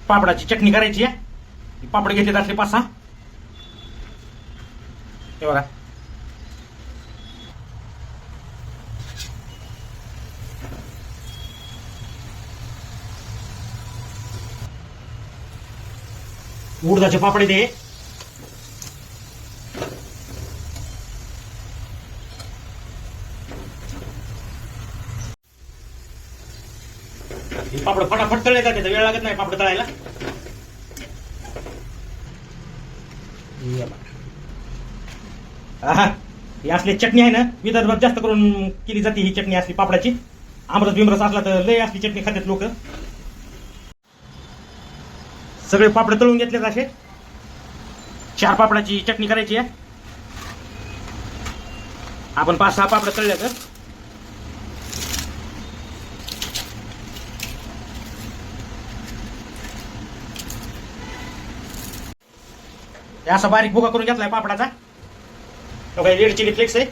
पापडाची चटणी करायची आहे. पापड घेतले असले 5-6. हे बघा, उडदाचे पापड ते पापड फटाफट तळले जाते, वेळ लागत नाही पापड तळायला. ही असली चटणी आहे ना, विदर्भात जास्त करून केली जाते ही चटणी असली पापडाची. आमरस बिमरस असला तर लय असली चटणी खातात लोक. सगळे पापड तळून घेतलेत. असे 4 पापडाची चटणी करायची आहे. आपण 5-6 पापड तळले तर असा बारीक भुगा करून घेतलाय पापडाचा. रेड चिली फ्लेक्स आहे.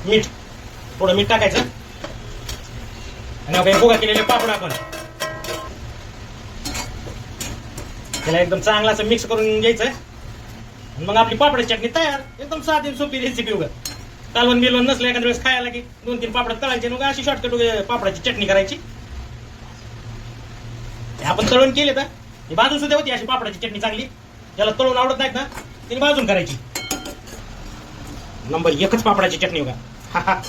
मीठ, थोडं मीठ टाकायचं. आणि भुगा केलेले पापड आपण त्याला एकदम चांगला असं मिक्स करून घ्यायचं. मग आपली पापडाची चटणी तयार. एकदम साधी सोपी रेसिपी. उगा कालवण बिलवण नसलं एखाद्या वेळेस खायला की 2-3 पापड तळायचे. मग अशी शॉर्टकट पापडाची चटणी करायची. आपण तळून केले तर ही भाजून सुद्धा होती अशी पापडाची चटणी चांगली. ज्याला तळून आवडत नाहीत ना तिने भाजून करायची. नंबर 1च पापडाची चटणी बघा.